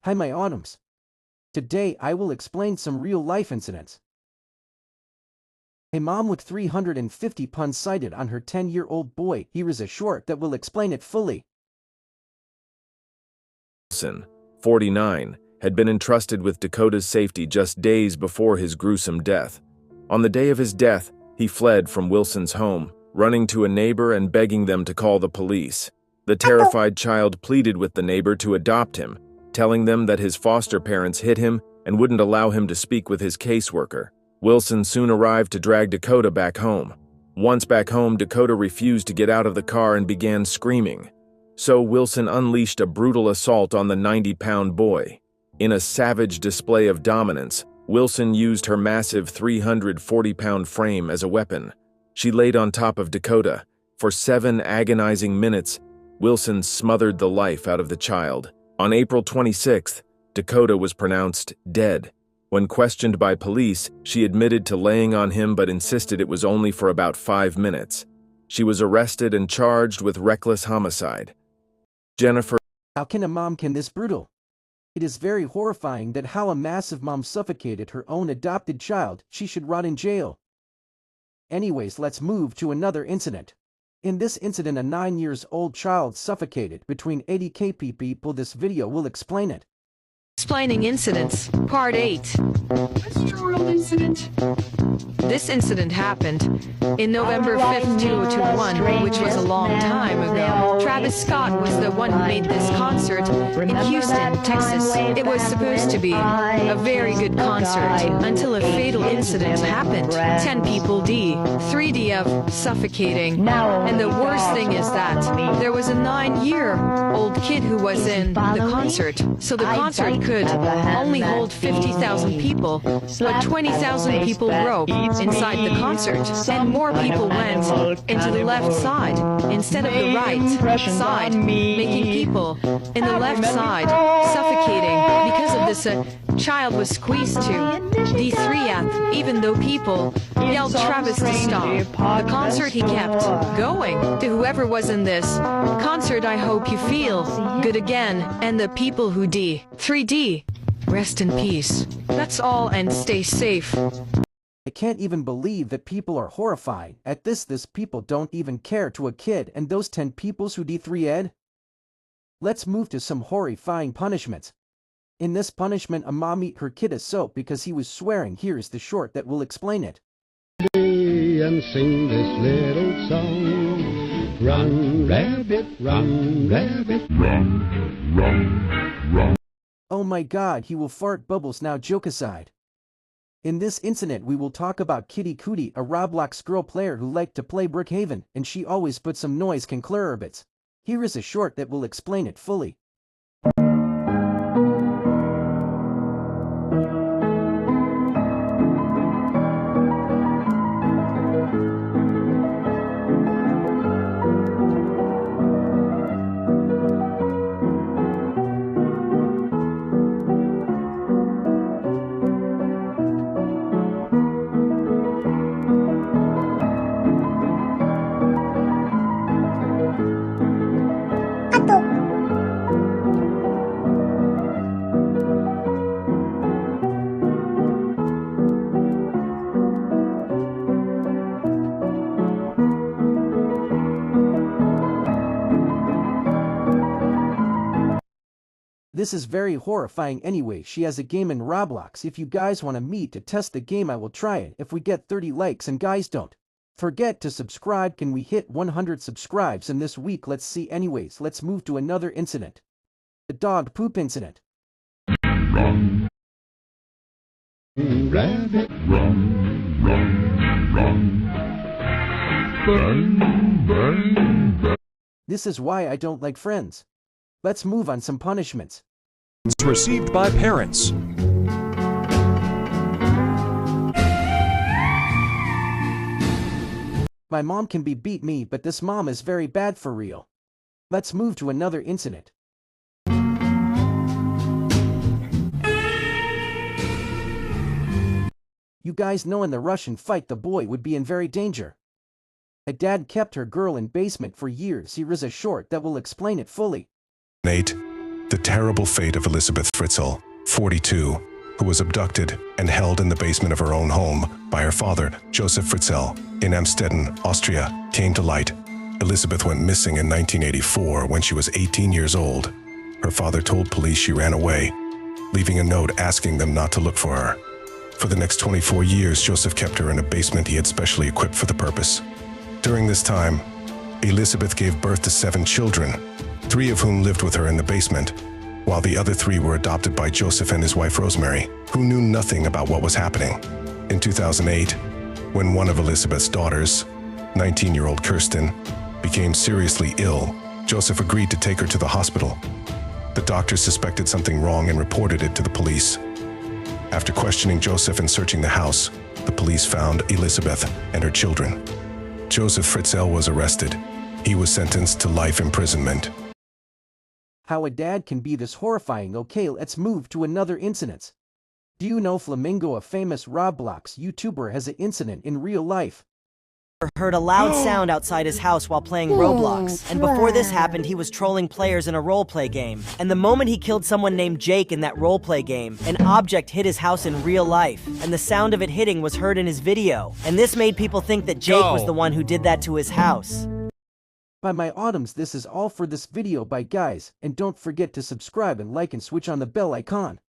Hi my autumns. Today I will explain some real-life incidents. A mom with 350 puns cited on her 10-year-old boy. Here is a short that will explain it fully. Wilson, 49, had been entrusted with Dakota's safety just days before his gruesome death. On the day of his death, he fled from Wilson's home, running to a neighbor and begging them to call the police. The terrified child pleaded with the neighbor to adopt him, telling them that his foster parents hit him and wouldn't allow him to speak with his caseworker. Wilson soon arrived to drag Dakota back home. Once back home, Dakota refused to get out of the car and began screaming. So Wilson unleashed a brutal assault on the 90-pound boy. In a savage display of dominance, Wilson used her massive 340-pound frame as a weapon. She laid on top of Dakota. For 7 agonizing minutes, Wilson smothered the life out of the child. On April 26th, Dakota was pronounced dead. When questioned by police, she admitted to laying on him but insisted it was only for about 5 minutes. She was arrested and charged with reckless homicide. Jennifer. How can a mom can this brutal? It is very horrifying that how a massive mom suffocated her own adopted child. She should rot in jail. Anyways, let's move to another incident. In this incident, a 9-year-old child suffocated between 80 people. This video will explain it. Explaining incidents, part 8. What's your real incident? This incident happened in November 5th, 2021, which was a long time ago. Travis Scott was the one who made this concert in Houston, Texas. It was supposed to be a very good concert until a fatal incident happened. 10 people D, 3D of suffocating. And the worst thing is that there was a 9-year-old kid who was in the concert. So the concert could only hold 50,000 people, but 20,000 people broke inside the concert, and more people went into the left side instead of the right side, making people in the left side suffocating. Because of this, child was squeezed to D3F, even though people yelled Travis to stop. The concert he kept going. To whoever was in this concert, I hope you feel good again, and the people who D3D, rest in peace. That's all, and stay safe. I can't even believe that people are horrified at this. People don't even care to a kid and those 10 peoples who D3Ed. Let's move to some horrifying punishments. In this punishment, a mom eat her kid a soap because he was swearing. Here is the short that will explain it. And sing this little song. Run, rabbit, run, rabbit. Run, run, run. Oh my god, he will fart bubbles. Now joke aside. In this incident we will talk about Kitty Cootie, a Roblox girl player who liked to play Brookhaven, and she always put some noise can clear bits. Here is a short that will explain it fully. This is very horrifying. Anyway, she has a game in Roblox. If you guys want to meet to test the game, I will try it if we get 30 likes, and guys don't forget to subscribe. Can we hit 100 subscribes in this week? Let's see. Anyways, let's move to another incident. The dog poop incident. Run, rabbit, run, run, run. Bang, bang, bang. This is why I don't like Friends. Let's move on some punishments. Received by parents. My mom can beat me, but this mom is very bad for real. Let's move to another incident. You guys know in the Russian fight the boy would be in very danger. A dad kept her girl in basement for years. Here is a short that will explain it fully. Nate. The terrible fate of Elizabeth Fritzl, 42, who was abducted and held in the basement of her own home by her father, Joseph Fritzl, in Amstetten, Austria, came to light. Elizabeth went missing in 1984 when she was 18 years old. Her father told police she ran away, leaving a note asking them not to look for her. For the next 24 years, Joseph kept her in a basement he had specially equipped for the purpose. During this time, Elizabeth gave birth to 7 children, 3 of whom lived with her in the basement, while the other 3 were adopted by Joseph and his wife Rosemary, who knew nothing about what was happening. In 2008, when one of Elizabeth's daughters, 19-year-old Kirsten, became seriously ill, Joseph agreed to take her to the hospital. The doctors suspected something wrong and reported it to the police. After questioning Joseph and searching the house, the police found Elizabeth and her children. Joseph Fritzl was arrested. He was sentenced to life imprisonment. How a dad can be this horrifying. Okay, let's move to another incident. Do you know Flamingo, a famous Roblox YouTuber, has an incident in real life? Heard a loud sound outside his house while playing Roblox, and before this happened he was trolling players in a roleplay game. And the moment he killed someone named Jake in that roleplay game, an object hit his house in real life, and the sound of it hitting was heard in his video. And this made people think that Jake was the one who did that to his house. By my autumns, this is all for this video. Bye guys, and don't forget to subscribe and like and switch on the bell icon.